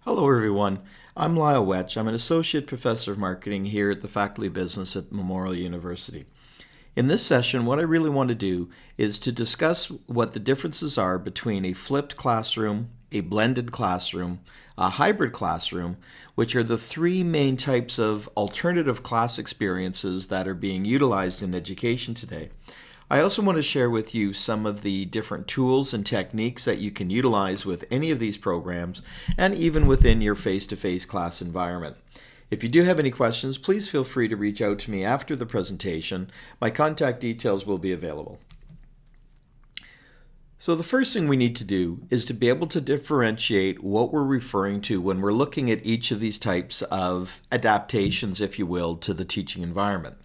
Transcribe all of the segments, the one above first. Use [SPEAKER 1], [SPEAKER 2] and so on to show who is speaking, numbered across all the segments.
[SPEAKER 1] Hello, everyone. I'm Lyle Wetsch. I'm an Associate Professor of Marketing here at the Faculty of Business at Memorial University. In this session, what I really want to do is to discuss what the differences are between a flipped classroom, a blended classroom, a hybrid classroom, which are the three main types of alternative class experiences that are being utilized in education today. I also want to share with you some of the different tools and techniques that you can utilize with any of these programs and even within your face-to-face class environment. If you do have any questions, please feel free to reach out to me after the presentation. My contact details will be available. So the first thing we need to do is to be able to differentiate what we're referring to when we're looking at each of these types of adaptations, if you will, to the teaching environment.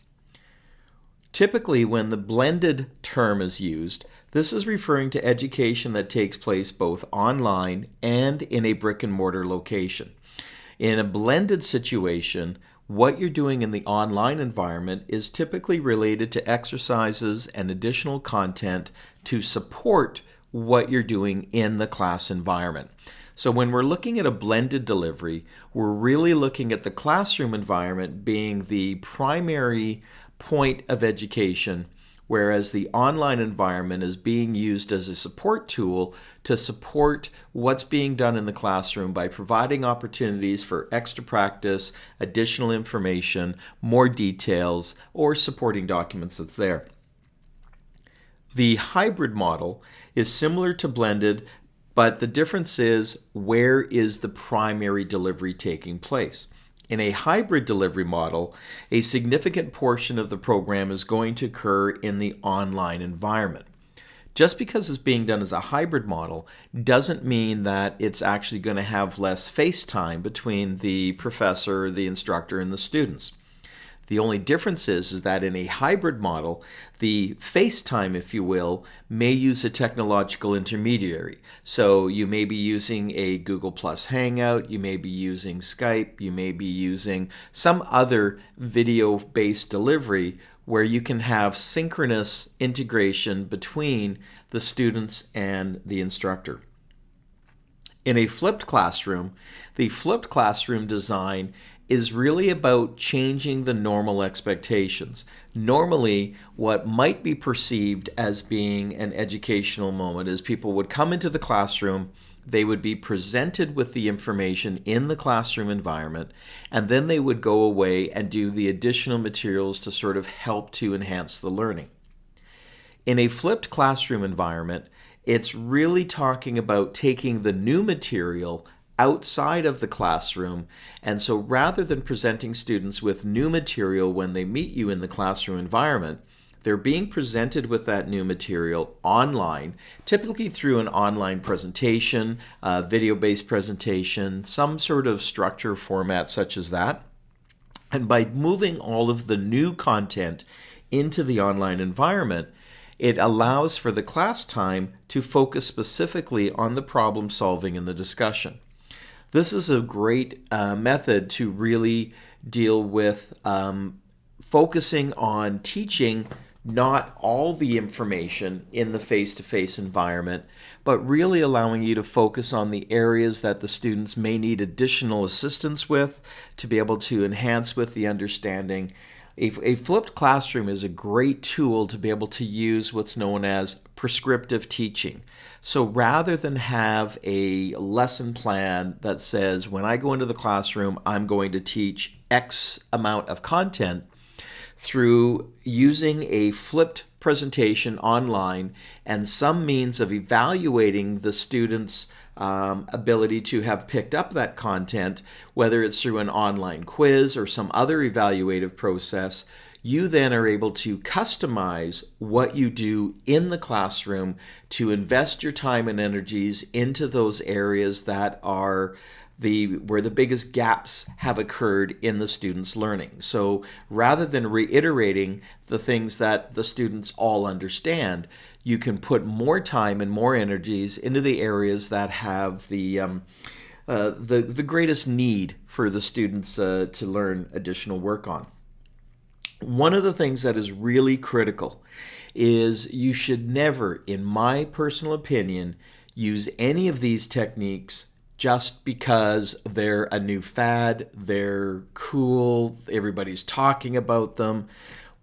[SPEAKER 1] Typically, when the blended term is used, this is referring to education that takes place both online and in a brick and mortar location. In a blended situation, what you're doing in the online environment is typically related to exercises and additional content to support what you're doing in the class environment. So when we're looking at a blended delivery, we're really looking at the classroom environment being the primary point of education, whereas the online environment is being used as a support tool to support what's being done in the classroom by providing opportunities for extra practice, additional information, more details, or supporting documents that's there. The hybrid model is similar to blended, but the difference is where is the primary delivery taking place. In a hybrid delivery model, a significant portion of the program is going to occur in the online environment. Just because it's being done as a hybrid model doesn't mean that it's actually going to have less face time between the professor, the instructor, and the students. The only difference is that in a hybrid model, the face time, if you will, may use a technological intermediary. So you may be using a Google Plus Hangout, you may be using Skype, you may be using some other video-based delivery where you can have synchronous integration between the students and the instructor. In a flipped classroom, the flipped classroom design is really about changing the normal expectations. Normally, what might be perceived as being an educational moment is people would come into the classroom, they would be presented with the information in the classroom environment, and then they would go away and do the additional materials to sort of help to enhance the learning. In a flipped classroom environment, it's really talking about taking the new material outside of the classroom, and so rather than presenting students with new material when they meet you in the classroom environment, they're being presented with that new material online, typically through an online presentation, video-based presentation, some sort of structure format such as that. And by moving all of the new content into the online environment, it allows for the class time to focus specifically on the problem solving and the discussion. This is a great method to really deal with focusing on teaching not all the information in the face-to-face environment, but really allowing you to focus on the areas that the students may need additional assistance with to be able to enhance with the understanding. A flipped classroom is a great tool to be able to use what's known as prescriptive teaching. So rather than have a lesson plan that says, when I go into the classroom, I'm going to teach X amount of content, through using a flipped presentation online and some means of evaluating the students' ability to have picked up that content, whether it's through an online quiz or some other evaluative process, you then are able to customize what you do in the classroom to invest your time and energies into those areas that are where the biggest gaps have occurred in the students' learning. So rather than reiterating the things that the students all understand, you can put more time and more energies into the areas that have the greatest need for the students to learn additional work on. One of the things that is really critical is you should never, in my personal opinion, use any of these techniques just because they're a new fad, they're cool, everybody's talking about them.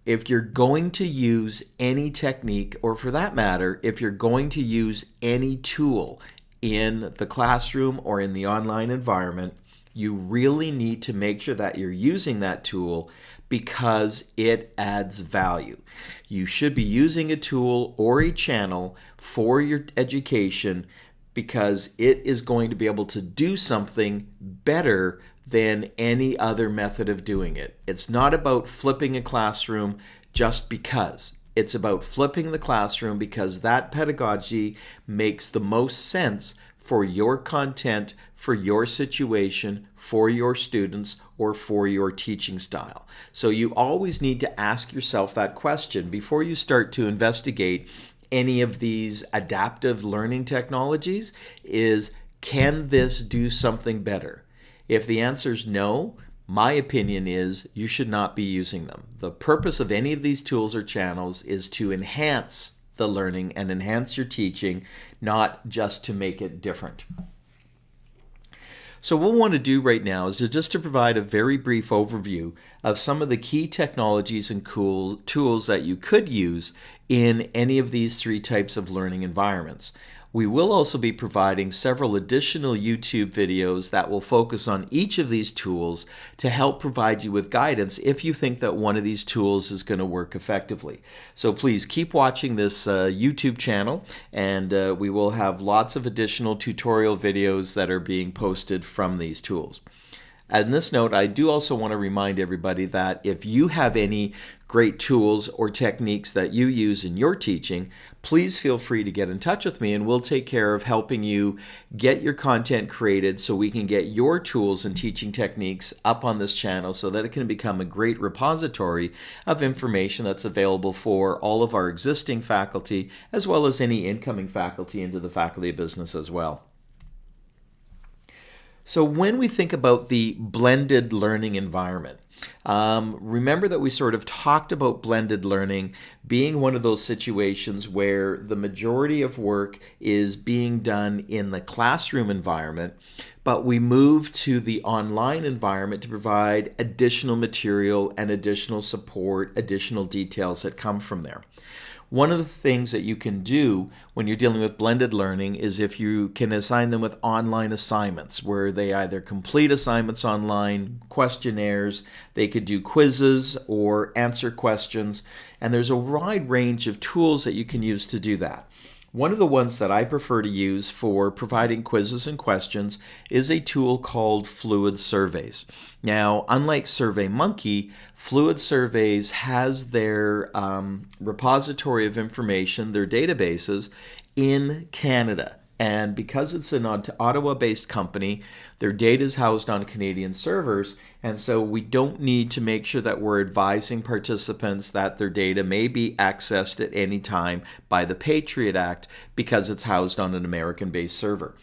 [SPEAKER 1] If you're going to use any technique, or for that matter, if you're going to use any tool in the classroom or in the online environment, you really need to make sure that you're using that tool because it adds value. You should be using a tool or a channel for your education because it is going to be able to do something better than any other method of doing it. It's not about flipping a classroom just because. It's about flipping the classroom because that pedagogy makes the most sense for your content, for your situation, for your students, or for your teaching style. So you always need to ask yourself that question before you start to investigate any of these adaptive learning technologies is, can this do something better? If the answer is no, my opinion is you should not be using them. The purpose of any of these tools or channels is to enhance the learning and enhance your teaching, not just to make it different. So what we want to do right now is just to provide a very brief overview of some of the key technologies and cool tools that you could use in any of these three types of learning environments. We will also be providing several additional YouTube videos that will focus on each of these tools to help provide you with guidance if you think that one of these tools is going to work effectively. So please keep watching this YouTube channel, and we will have lots of additional tutorial videos that are being posted from these tools. On this note, I do also want to remind everybody that if you have any great tools or techniques that you use in your teaching, please feel free to get in touch with me and we'll take care of helping you get your content created so we can get your tools and teaching techniques up on this channel so that it can become a great repository of information that's available for all of our existing faculty as well as any incoming faculty into the Faculty of Business as well. So when we think about the blended learning environment, remember that we sort of talked about blended learning being one of those situations where the majority of work is being done in the classroom environment, but we move to the online environment to provide additional material and additional support, additional details that come from there. One of the things that you can do when you're dealing with blended learning is if you can assign them with online assignments where they either complete assignments online, questionnaires, they could do quizzes or answer questions, and there's a wide range of tools that you can use to do that. One of the ones that I prefer to use for providing quizzes and questions is a tool called Fluid Surveys. Now, unlike SurveyMonkey, Fluid Surveys has their repository of information, their databases, in Canada. And because it's an Ottawa-based company, their data is housed on Canadian servers, and so we don't need to make sure that we're advising participants that their data may be accessed at any time by the Patriot Act because it's housed on an American-based server.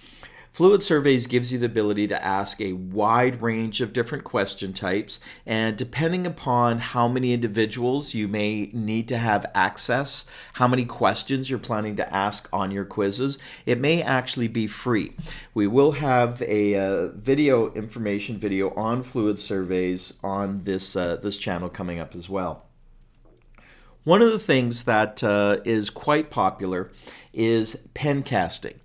[SPEAKER 1] Fluid Surveys gives you the ability to ask a wide range of different question types, and depending upon how many individuals you may need to have access, how many questions you're planning to ask on your quizzes, it may actually be free. We will have a information video on Fluid Surveys on this channel coming up as well. One of the things that is quite popular is pen casting.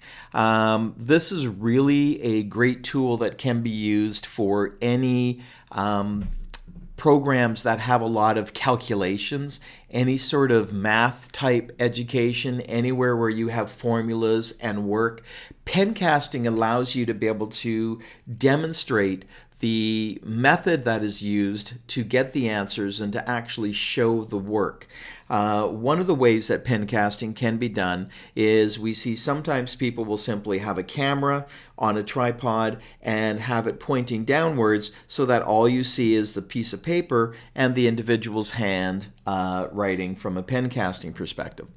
[SPEAKER 1] This is really a great tool that can be used for any programs that have a lot of calculations, any sort of math type education, anywhere where you have formulas and work. Pen casting allows you to be able to demonstrate the method that is used to get the answers and to actually show the work. One of the ways that pen casting can be done is we see sometimes people will simply have a camera on a tripod and have it pointing downwards so that all you see is the piece of paper and the individual's hand writing from a pen casting perspective.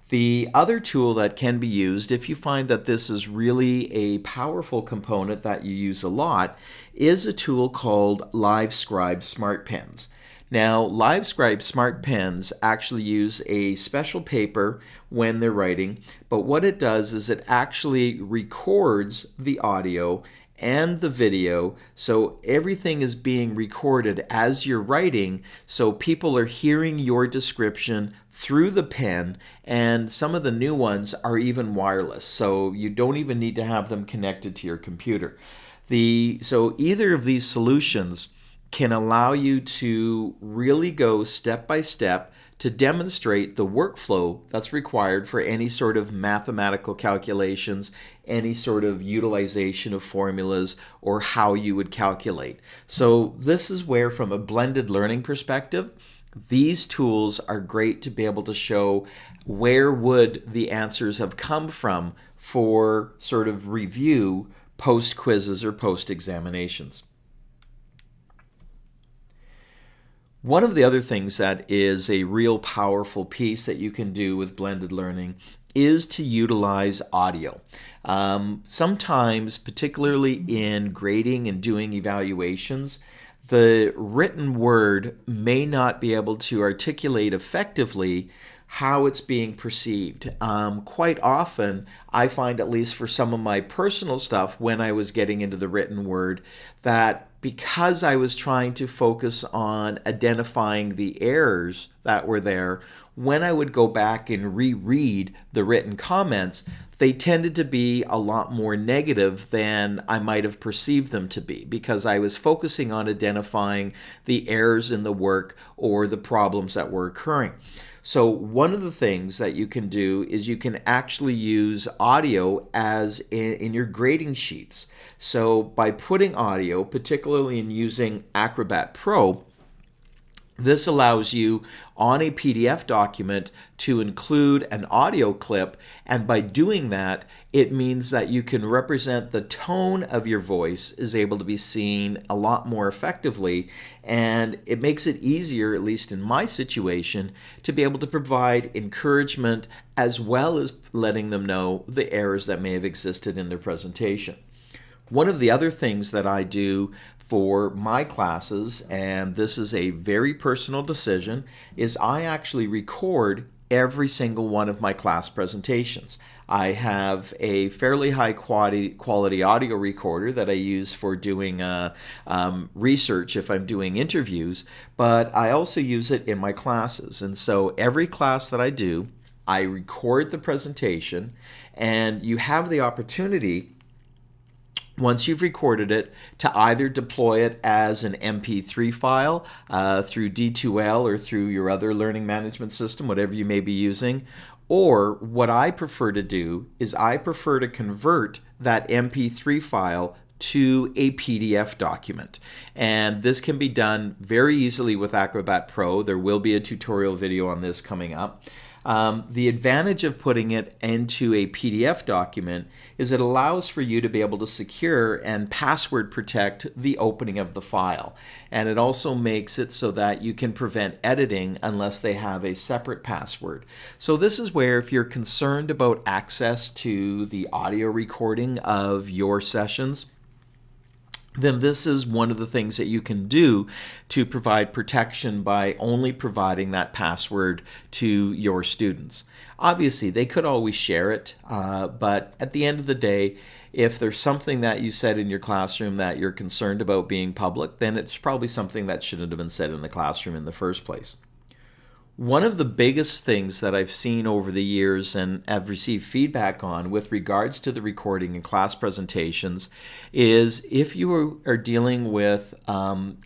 [SPEAKER 1] The other tool that can be used, if you find that this is really a powerful component that you use a lot, is a tool called LiveScribe Smart Pens. Now, LiveScribe Smart Pens actually use a special paper when they're writing, but what it does is it actually records the audio and the video, so everything is being recorded as you're writing, so people are hearing your description through the pen, and some of the new ones are even wireless, so you don't even need to have them connected to your computer. So either of these solutions can allow you to really go step by step to demonstrate the workflow that's required for any sort of mathematical calculations, any sort of utilization of formulas, or how you would calculate. So this is where, from a blended learning perspective, these tools are great to be able to show where would the answers have come from for sort of review post quizzes or post examinations. One of the other things that is a real powerful piece that you can do with blended learning is to utilize audio. Sometimes, particularly in grading and doing evaluations, the written word may not be able to articulate effectively how it's being perceived. Quite often, I find, at least for some of my personal stuff when I was getting into the written word, that because I was trying to focus on identifying the errors that were there, when I would go back and reread the written comments, they tended to be a lot more negative than I might have perceived them to be, because I was focusing on identifying the errors in the work or the problems that were occurring. So one of the things that you can do is you can actually use audio as in your grading sheets. So by putting audio, particularly in using Acrobat Pro, this allows you on a PDF document to include an audio clip, and by doing that, it means that you can represent the tone of your voice is able to be seen a lot more effectively, and it makes it easier, at least in my situation, to be able to provide encouragement as well as letting them know the errors that may have existed in their presentation. One of the other things that I do for my classes, and this is a very personal decision, is I actually record every single one of my class presentations. I have a fairly high quality audio recorder that I use for doing research if I'm doing interviews, but I also use it in my classes. And so every class that I do, I record the presentation, and you have the opportunity, once you've recorded it, to either deploy it as an MP3 file through D2L or through your other learning management system, whatever you may be using. Or what I prefer to do is I prefer to convert that MP3 file to a PDF document. And this can be done very easily with Acrobat Pro. There will be a tutorial video on this coming up. The advantage of putting it into a PDF document is it allows for you to be able to secure and password protect the opening of the file. And it also makes it so that you can prevent editing unless they have a separate password. So this is where, if you're concerned about access to the audio recording of your sessions, then this is one of the things that you can do to provide protection by only providing that password to your students. Obviously, they could always share it, but at the end of the day, if there's something that you said in your classroom that you're concerned about being public, then it's probably something that shouldn't have been said in the classroom in the first place. One of the biggest things that I've seen over the years and have received feedback on with regards to the recording and class presentations is if you are dealing with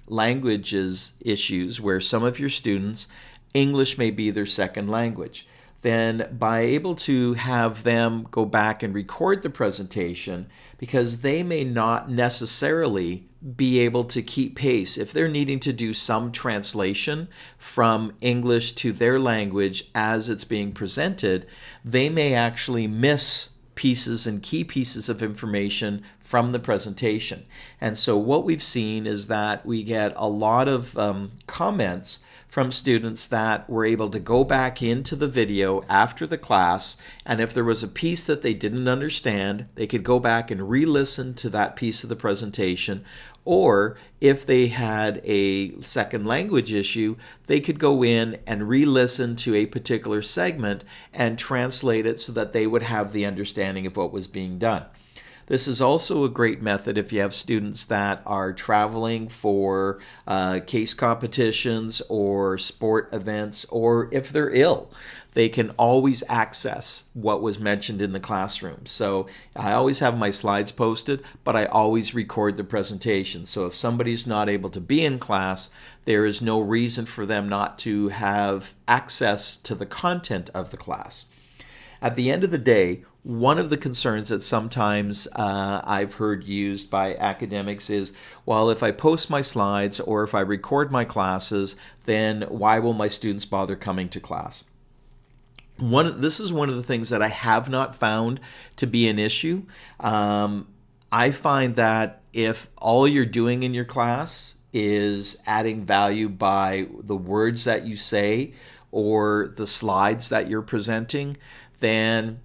[SPEAKER 1] languages issues where some of your students, English may be their second language, then by able to have them go back and record the presentation, because they may not necessarily be able to keep pace. If they're needing to do some translation from English to their language as it's being presented, they may actually miss pieces and key pieces of information from the presentation. And so what we've seen is that we get a lot of comments from students that were able to go back into the video after the class, and if there was a piece that they didn't understand, they could go back and re-listen to that piece of the presentation, or if they had a second language issue, they could go in and re-listen to a particular segment and translate it so that they would have the understanding of what was being done. This is also a great method if you have students that are traveling for case competitions or sport events, or if they're ill. They can always access what was mentioned in the classroom. So I always have my slides posted, but I always record the presentation. So if somebody's not able to be in class, there is no reason for them not to have access to the content of the class. At the end of the day, one of the concerns that sometimes I've heard used by academics is, well, if I post my slides or if I record my classes, then why will my students bother coming to class? This is one of the things that I have not found to be an issue. I find that if all you're doing in your class is adding value by the words that you say or the slides that you're presenting, then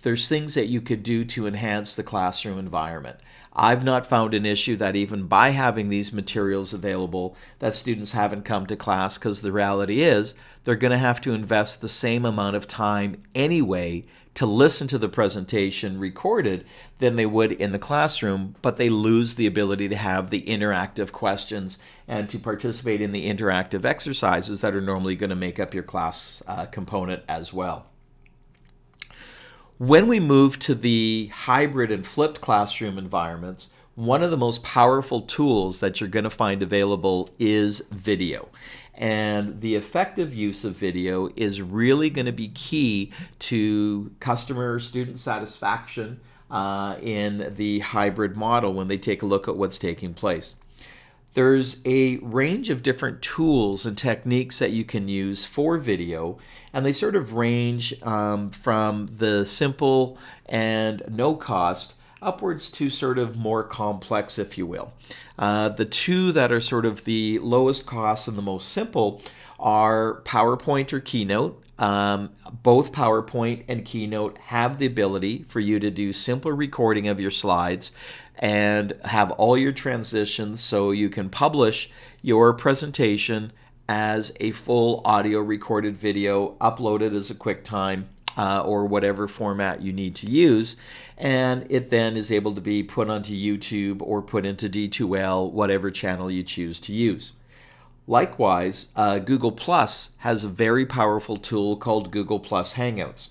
[SPEAKER 1] there's things that you could do to enhance the classroom environment. I've not found an issue that even by having these materials available that students haven't come to class, because the reality is they're going to have to invest the same amount of time anyway to listen to the presentation recorded than they would in the classroom, but they lose the ability to have the interactive questions and to participate in the interactive exercises that are normally going to make up your class component as well. When we move to the hybrid and flipped classroom environments, one of the most powerful tools that you're going to find available is video. And the effective use of video is really going to be key to customer student satisfaction in the hybrid model when they take a look at what's taking place. There's a range of different tools and techniques that you can use for video, and they sort of range from the simple and no cost upwards to sort of more complex, if you will. The two that are sort of the lowest cost and the most simple are PowerPoint or Keynote. Both PowerPoint and Keynote have the ability for you to do simple recording of your slides and have all your transitions so you can publish your presentation as a full audio recorded video, uploaded as a QuickTime or whatever format you need to use, and it then is able to be put onto YouTube or put into D2L, whatever channel you choose to use. Likewise, Google Plus has a very powerful tool called Google Plus Hangouts.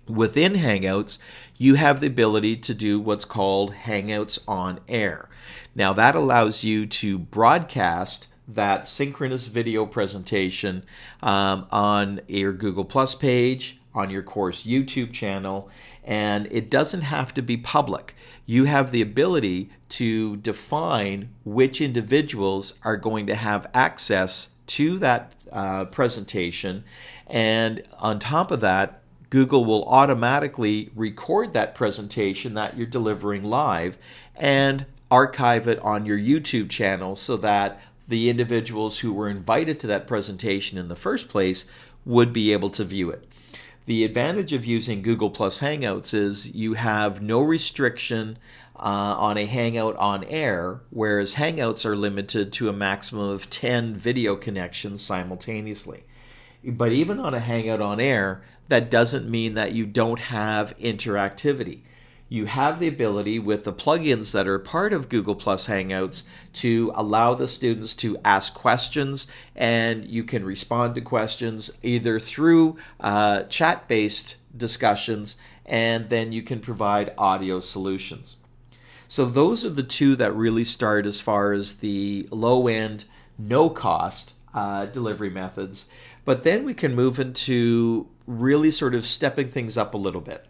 [SPEAKER 1] Within Hangouts, you have the ability to do what's called Hangouts on Air. Now that allows you to broadcast that synchronous video presentation on your Google Plus page, on your course YouTube channel, and it doesn't have to be public. You have the ability to define which individuals are going to have access to that presentation, and on top of that, Google will automatically record that presentation that you're delivering live and archive it on your YouTube channel so that the individuals who were invited to that presentation in the first place would be able to view it. The advantage of using Google Plus Hangouts is you have no restriction on a Hangout on Air, whereas Hangouts are limited to a maximum of 10 video connections simultaneously. But even on a Hangout on Air, that doesn't mean that you don't have interactivity. You have the ability with the plugins that are part of Google Plus Hangouts to allow the students to ask questions, and you can respond to questions either through chat-based discussions, and then you can provide audio solutions. So those are the two that really start as far as the low-end, no-cost delivery methods. But then we can move into really sort of stepping things up a little bit.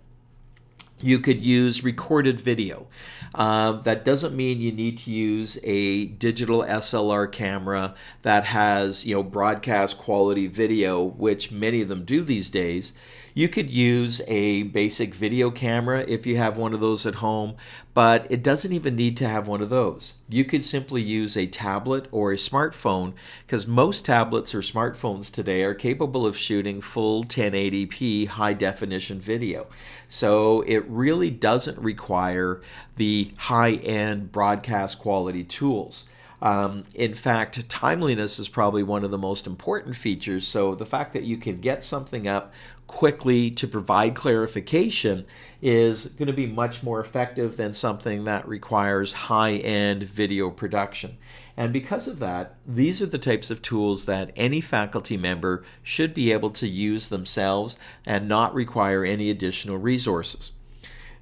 [SPEAKER 1] You could use recorded video. That doesn't mean you need to use a digital SLR camera that has, broadcast quality video, which many of them do these days. You could use a basic video camera if you have one of those at home, but it doesn't even need to have one of those. You could simply use a tablet or a smartphone, because most tablets or smartphones today are capable of shooting full 1080p high definition video. So it really doesn't require the high-end broadcast quality tools. In fact, timeliness is probably one of the most important features. So the fact that you can get something up quickly to provide clarification is going to be much more effective than something that requires high-end video production. And because of that, these are the types of tools that any faculty member should be able to use themselves and not require any additional resources.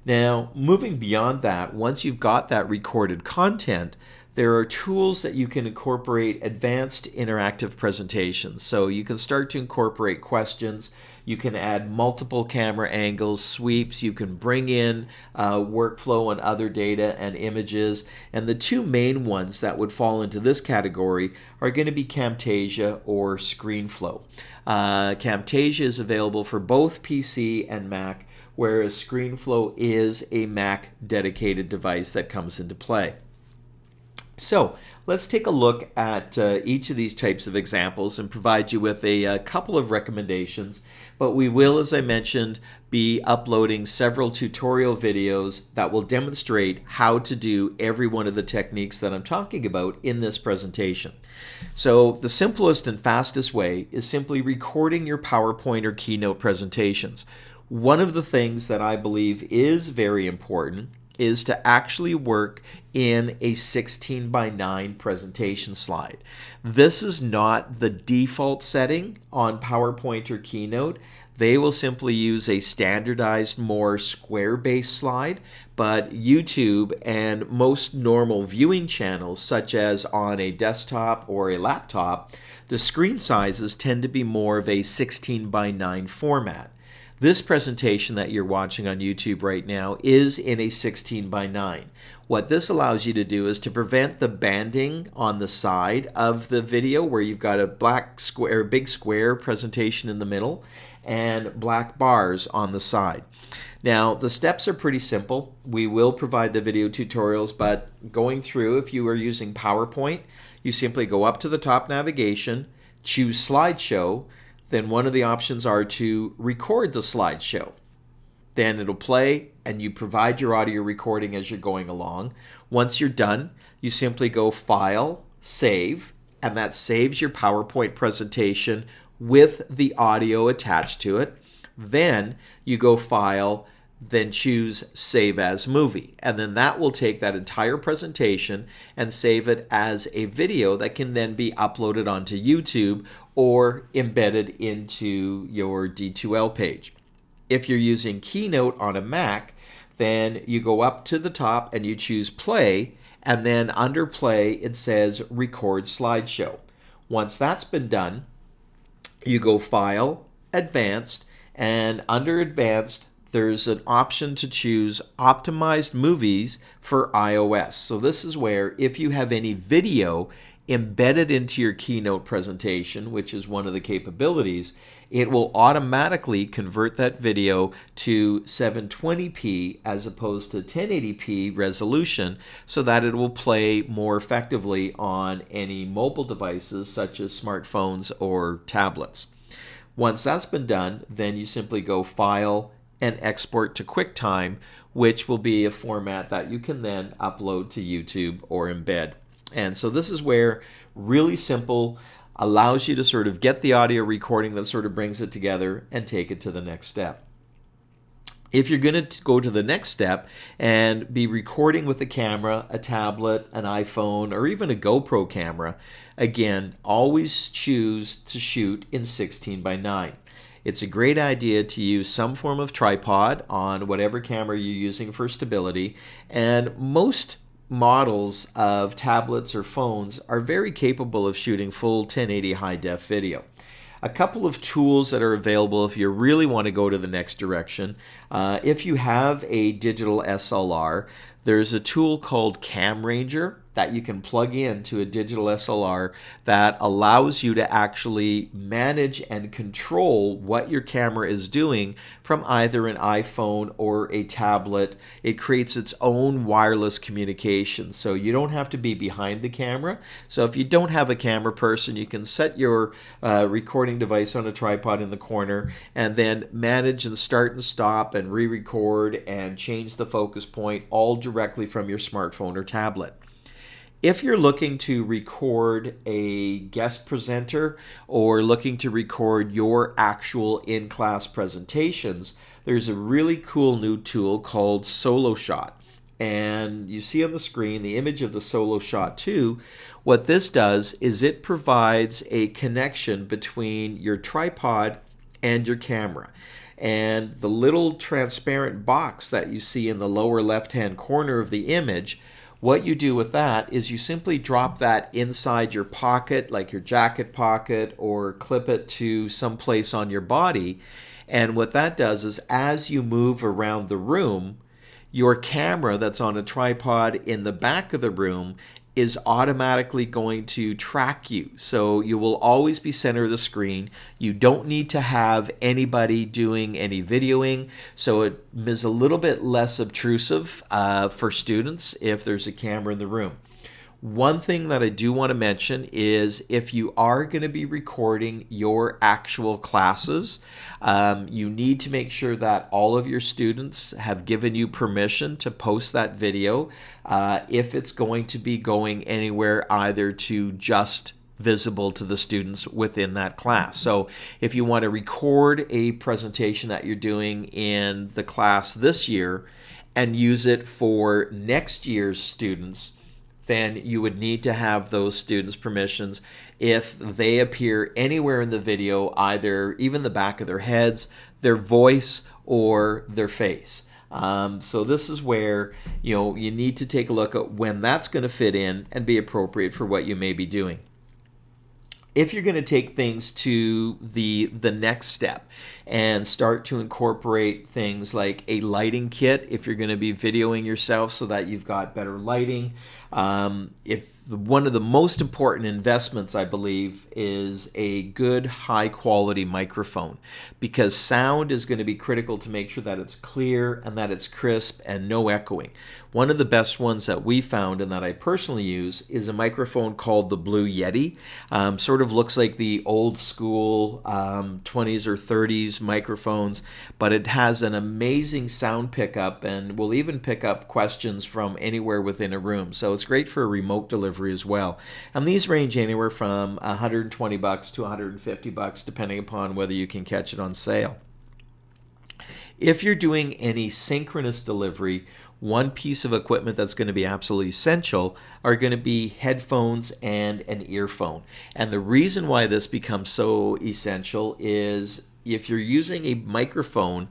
[SPEAKER 1] Now, moving beyond that, once you've got that recorded content, there are tools that you can incorporate advanced interactive presentations. So you can start to incorporate questions. You can add multiple camera angles, sweeps. You can bring in workflow and other data and images. And the two main ones that would fall into this category are going to be Camtasia or ScreenFlow. Camtasia is available for both PC and Mac, whereas ScreenFlow is a Mac dedicated device that comes into play. So let's take a look at each of these types of examples and provide you with a couple of recommendations. But we will, as I mentioned, be uploading several tutorial videos that will demonstrate how to do every one of the techniques that I'm talking about in this presentation. So the simplest and fastest way is simply recording your PowerPoint or Keynote presentations. One of the things that I believe is very important is to actually work in a 16:9 presentation slide. This is not the default setting on PowerPoint or Keynote. They will simply use a standardized, more square-based slide, but YouTube and most normal viewing channels, such as on a desktop or a laptop, the screen sizes tend to be more of a 16:9 format. This presentation that you're watching on YouTube right now is in a 16:9. What this allows you to do is to prevent the banding on the side of the video where you've got a black square, big square presentation in the middle and black bars on the side. Now, the steps are pretty simple. We will provide the video tutorials, but going through, if you are using PowerPoint, you simply go up to the top navigation, choose slideshow. Then one of the options are to record the slideshow. Then it'll play and you provide your audio recording as you're going along. Once you're done, you simply go File, Save, and that saves your PowerPoint presentation with the audio attached to it. Then you go File, then choose Save as Movie. And then that will take that entire presentation and save it as a video that can then be uploaded onto YouTube or embedded into your D2L page. If you're using Keynote on a Mac, then you go up to the top and you choose Play, and then under Play it says Record Slideshow. Once that's been done, you go File, Advanced, and under Advanced there's an option to choose Optimized Movies for iOS. So this is where if you have any video embedded into your Keynote presentation, which is one of the capabilities, it will automatically convert that video to 720p as opposed to 1080p resolution so that it will play more effectively on any mobile devices such as smartphones or tablets. Once that's been done, then you simply go File and Export to QuickTime, which will be a format that you can then upload to YouTube or embed. And so this is where really simple allows you to sort of get the audio recording that sort of brings it together and take it to the next step. If you're going to go to the next step and be recording with a camera, a tablet, an iPhone, or even a GoPro camera, again, always choose to shoot in 16:9. It's a great idea to use some form of tripod on whatever camera you're using for stability, and most models of tablets or phones are very capable of shooting full 1080 high def video. A couple of tools that are available if you really want to go to the next direction. If you have a digital SLR, there's a tool called Cam Ranger that you can plug into a digital SLR that allows you to actually manage and control what your camera is doing from either an iPhone or a tablet. It creates its own wireless communication, so you don't have to be behind the camera. So if you don't have a camera person, you can set your recording device on a tripod in the corner and then manage and start and stop and re-record and change the focus point all directly from your smartphone or tablet. If you're looking to record a guest presenter or looking to record your actual in-class presentations, there's a really cool new tool called Solo Shot. And you see on the screen the image of the Solo Shot 2. What this does is it provides a connection between your tripod and your camera. And the little transparent box that you see in the lower left-hand corner of the image, what you do with that is you simply drop that inside your pocket, like your jacket pocket, or clip it to some place on your body. And what that does is as you move around the room, your camera that's on a tripod in the back of the room is automatically going to track you. So you will always be center of the screen. You don't need to have anybody doing any videoing. So it is a little bit less obtrusive for students if there's a camera in the room. One thing that I do want to mention is if you are going to be recording your actual classes, you need to make sure that all of your students have given you permission to post that video if it's going to be going anywhere either to just visible to the students within that class. So if you want to record a presentation that you're doing in the class this year and use it for next year's students, then you would need to have those students' permissions if they appear anywhere in the video, either even the back of their heads, their voice, or their face. So this is where you need to take a look at when that's going to fit in and be appropriate for what you may be doing. If you're going to take things to the next step and start to incorporate things like a lighting kit, if you're going to be videoing yourself so that you've got better lighting, if one of the most important investments, I believe, is a good high quality microphone, because sound is going to be critical to make sure that it's clear and that it's crisp and no echoing. One of the best ones that we found and that I personally use is a microphone called the Blue Yeti. Sort of looks like the old school 20s or 30s microphones, but it has an amazing sound pickup and will even pick up questions from anywhere within a room. So it's great for a remote delivery as well. And these range anywhere from $120 to $150 depending upon whether you can catch it on sale. If you're doing any synchronous delivery, one piece of equipment that's going to be absolutely essential are going to be headphones and an earphone. And the reason why this becomes so essential is if you're using a microphone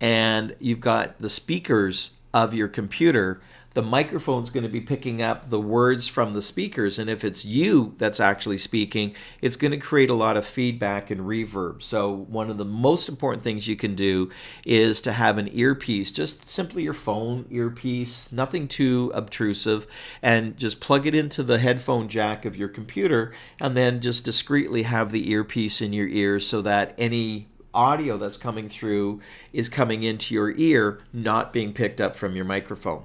[SPEAKER 1] and you've got the speakers of your computer, the microphone's going to be picking up the words from the speakers, and if it's you that's actually speaking, it's going to create a lot of feedback and reverb. So one of the most important things you can do is to have an earpiece, just simply your phone earpiece, nothing too obtrusive, and just plug it into the headphone jack of your computer, and then just discreetly have the earpiece in your ear so that any audio that's coming through is coming into your ear, not being picked up from your microphone.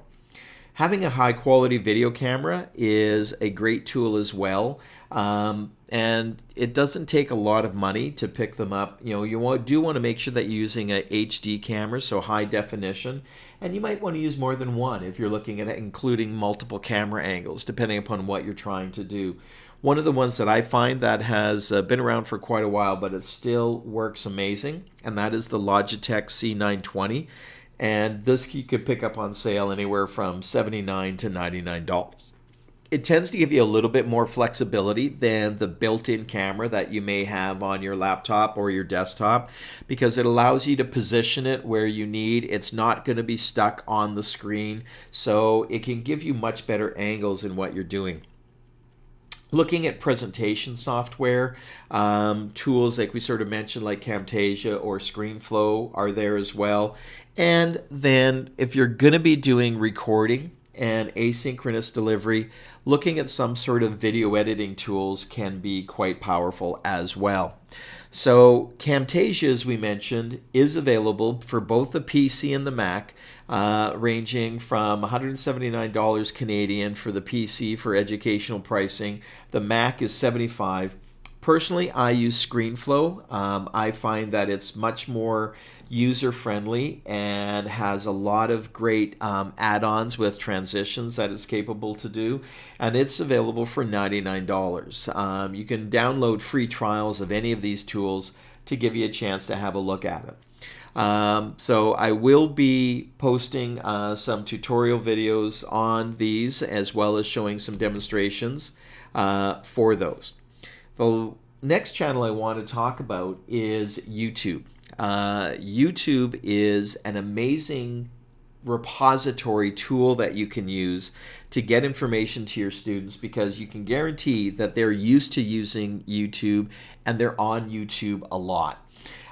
[SPEAKER 1] Having a high quality video camera is a great tool as well, and it doesn't take a lot of money to pick them up. You do want to make sure that you're using a HD camera, so high definition, and you might want to use more than one if you're looking at including multiple camera angles, depending upon what you're trying to do. One of the ones that I find that has been around for quite a while, but it still works amazing, and that is the Logitech C920. And this you could pick up on sale anywhere from $79 to $99. It tends to give you a little bit more flexibility than the built-in camera that you may have on your laptop or your desktop, because it allows you to position it where you need. It's not going to be stuck on the screen, so it can give you much better angles in what you're doing. Looking at presentation software, tools like we sort of mentioned, like Camtasia or ScreenFlow are there as well. And then if you're going to be doing recording, and asynchronous delivery, looking at some sort of video editing tools can be quite powerful as well. So Camtasia, as we mentioned, is available for both the PC and the Mac, ranging from $179 Canadian for the PC for educational pricing. The Mac is $75. Personally, I use ScreenFlow. I find that it's much more user-friendly and has a lot of great add-ons with transitions that it's capable to do, and it's available for $99. You can download free trials of any of these tools to give you a chance to have a look at it. So I will be posting some tutorial videos on these, as well as showing some demonstrations for those. The next channel I want to talk about is YouTube. YouTube is an amazing repository tool that you can use to get information to your students, because you can guarantee that they're used to using YouTube and they're on YouTube a lot.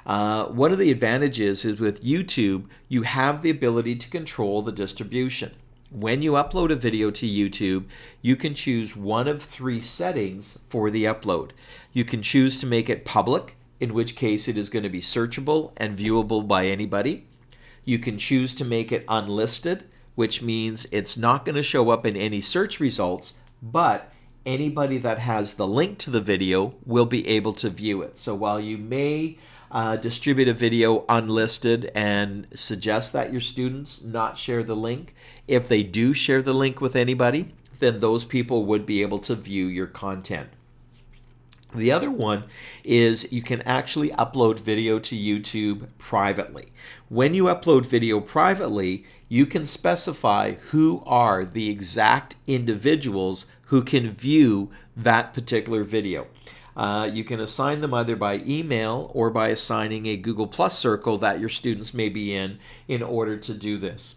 [SPEAKER 1] One of the advantages is with YouTube, you have the ability to control the distribution. When you upload a video to YouTube, you can choose one of 3 settings for the upload. You can choose to make it public, in which case it is going to be searchable and viewable by anybody. You can choose to make it unlisted, which means it's not going to show up in any search results, but anybody that has the link to the video will be able to view it. So while you may distribute a video unlisted and suggest that your students not share the link, if they do share the link with anybody, then those people would be able to view your content. The other one is you can actually upload video to YouTube privately. When you upload video privately, you can specify who are the exact individuals who can view that particular video. You can assign them either by email or by assigning a Google Plus circle that your students may be in order to do this.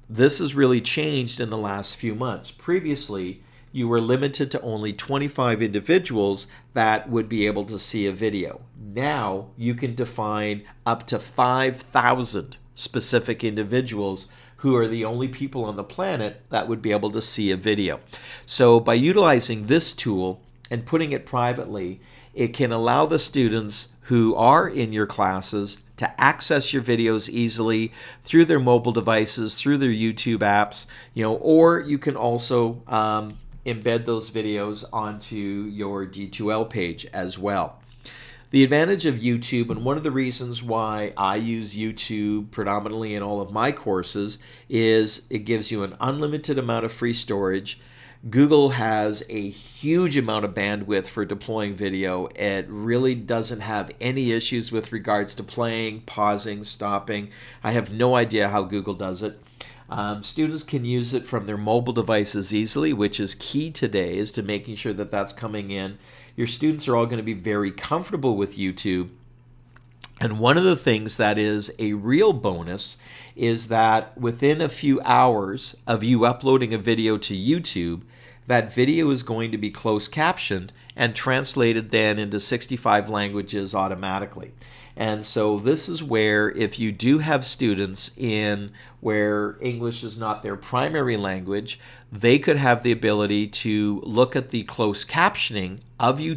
[SPEAKER 1] This has really changed in the last few months. Previously, you were limited to only 25 individuals that would be able to see a video. Now you can define up to 5,000 specific individuals who are the only people on the planet that would be able to see a video. So by utilizing this tool and putting it privately, it can allow the students who are in your classes to access your videos easily through their mobile devices, through their YouTube apps, or you can also embed those videos onto your D2L page as well. The advantage of YouTube, and one of the reasons why I use YouTube predominantly in all of my courses, is it gives you an unlimited amount of free storage. Google has a huge amount of bandwidth for deploying video. It really doesn't have any issues with regards to playing, pausing, stopping. I have no idea how Google does it. Students can use it from their mobile devices easily, which is key today, is to making sure that that's coming in. Your students are all going to be very comfortable with YouTube. And one of the things that is a real bonus is that within a few hours of you uploading a video to YouTube, that video is going to be closed captioned and translated then into 65 languages automatically. And so this is where, if you do have students in where English is not their primary language, they could have the ability to look at the closed captioning of your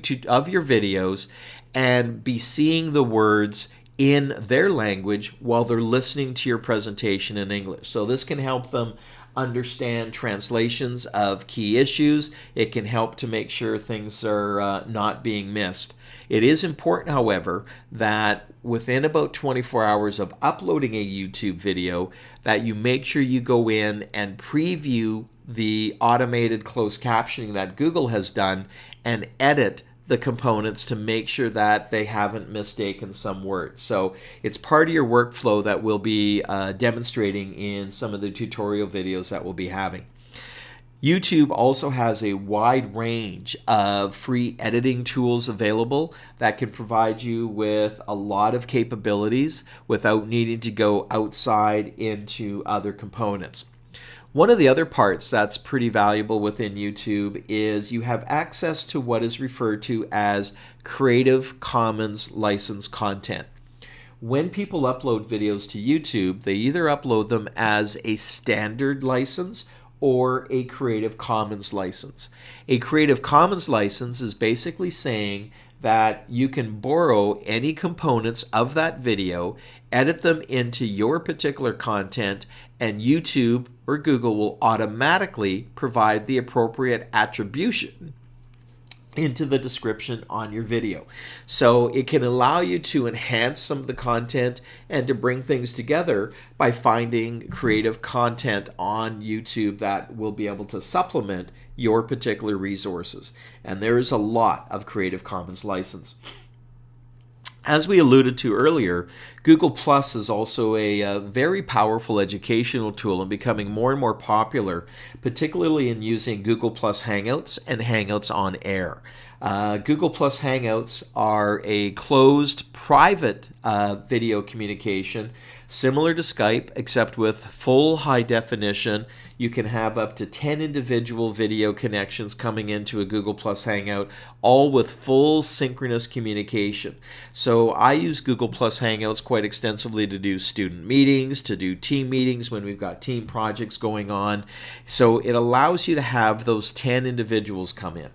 [SPEAKER 1] videos and be seeing the words in their language while they're listening to your presentation in English. So this can help them understand translations of key issues. It can help to make sure things are not being missed. It is important, however, that within about 24 hours of uploading a YouTube video, that you make sure you go in and preview the automated closed captioning that Google has done and edit the components to make sure that they haven't mistaken some words. So it's part of your workflow that we'll be demonstrating in some of the tutorial videos that we'll be having. YouTube also has a wide range of free editing tools available that can provide you with a lot of capabilities without needing to go outside into other components. One of the other parts that's pretty valuable within YouTube is you have access to what is referred to as Creative Commons licensed content. When people upload videos to YouTube, they either upload them as a standard license or a Creative Commons license. A Creative Commons license is basically saying that you can borrow any components of that video, edit them into your particular content, and YouTube or Google will automatically provide the appropriate attribution into the description on your video. So it can allow you to enhance some of the content and to bring things together by finding creative content on YouTube that will be able to supplement your particular resources. And there is a lot of Creative Commons license. As we alluded to earlier, Google Plus is also a very powerful educational tool and becoming more and more popular, particularly in using Google Plus Hangouts and Hangouts on Air. Google Plus Hangouts are a closed, private video communication similar to Skype, except with full high definition. You can have up to 10 individual video connections coming into a Google Plus Hangout, all with full synchronous communication. So I use Google Plus Hangouts quite extensively to do student meetings, to do team meetings when we've got team projects going on. So it allows you to have those 10 individuals come in.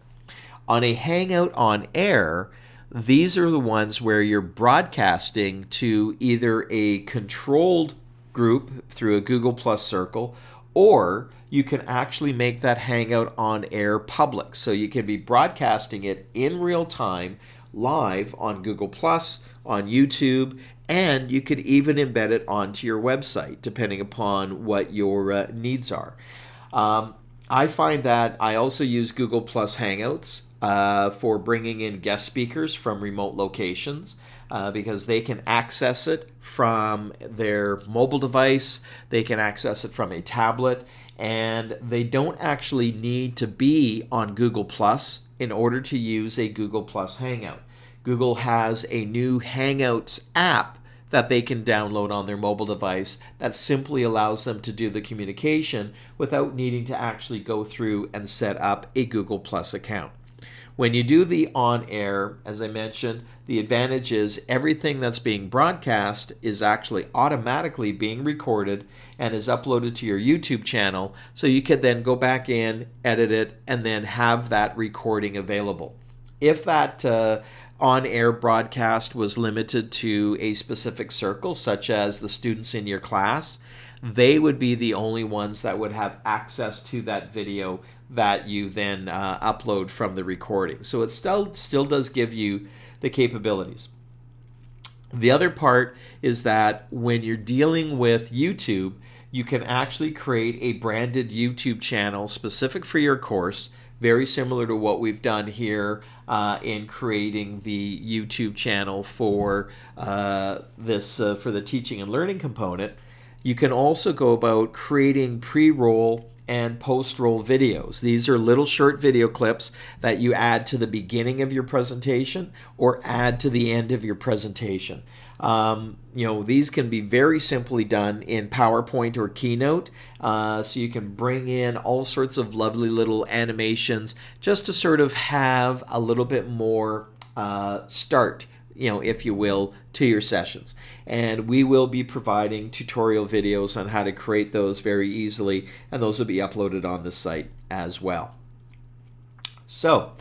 [SPEAKER 1] On a Hangout on Air, these are the ones where you're broadcasting to either a controlled group through a Google Plus circle, or you can actually make that Hangout on Air public. So you can be broadcasting it in real time, live on Google Plus, on YouTube, and you could even embed it onto your website, depending upon what your needs are. I find that I also use Google Plus Hangouts for bringing in guest speakers from remote locations because they can access it from their mobile device, they can access it from a tablet, and they don't actually need to be on Google Plus in order to use a Google Plus Hangout. Google has a new Hangouts app that they can download on their mobile device that simply allows them to do the communication without needing to actually go through and set up a Google Plus account. When you do the on-air, as I mentioned, the advantage is everything that's being broadcast is actually automatically being recorded and is uploaded to your YouTube channel, so you can then go back in, edit it, and then have that recording available. If that on-air broadcast was limited to a specific circle, such as the students in your class, they would be the only ones that would have access to that video that you then upload from the recording. So it still does give you the capabilities. The other part is that when you're dealing with YouTube, you can actually create a branded YouTube channel specific for your course, very similar to what we've done here in creating the YouTube channel for for the teaching and learning component. You can also go about creating pre-roll and post-roll videos. These are little short video clips that you add to the beginning of your presentation or add to the end of your presentation. These can be very simply done in PowerPoint or Keynote, so you can bring in all sorts of lovely little animations just to sort of have a little bit more start, if you will, to your sessions. And we will be providing tutorial videos on how to create those very easily, and those will be uploaded on the site as well. So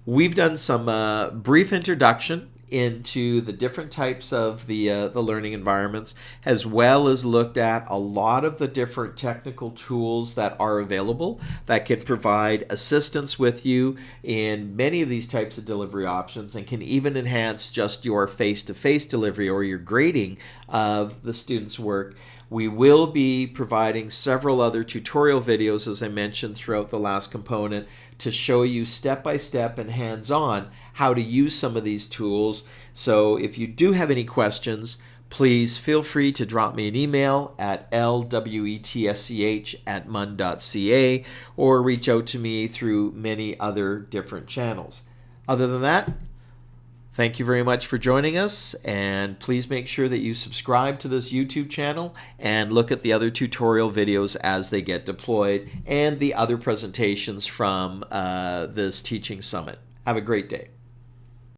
[SPEAKER 1] we've done some brief introduction into the different types of the learning environments, as well as looked at a lot of the different technical tools that are available that can provide assistance with you in many of these types of delivery options and can even enhance just your face-to-face delivery or your grading of the students' work. We will be providing several other tutorial videos, as I mentioned throughout the last component, to show you step-by-step and hands-on how to use some of these tools. So if you do have any questions, please feel free to drop me an email at lwetsch@mun.ca or reach out to me through many other different channels. Other than that, thank you very much for joining us, and please make sure that you subscribe to this YouTube channel and look at the other tutorial videos as they get deployed and the other presentations from this teaching summit. Have a great day.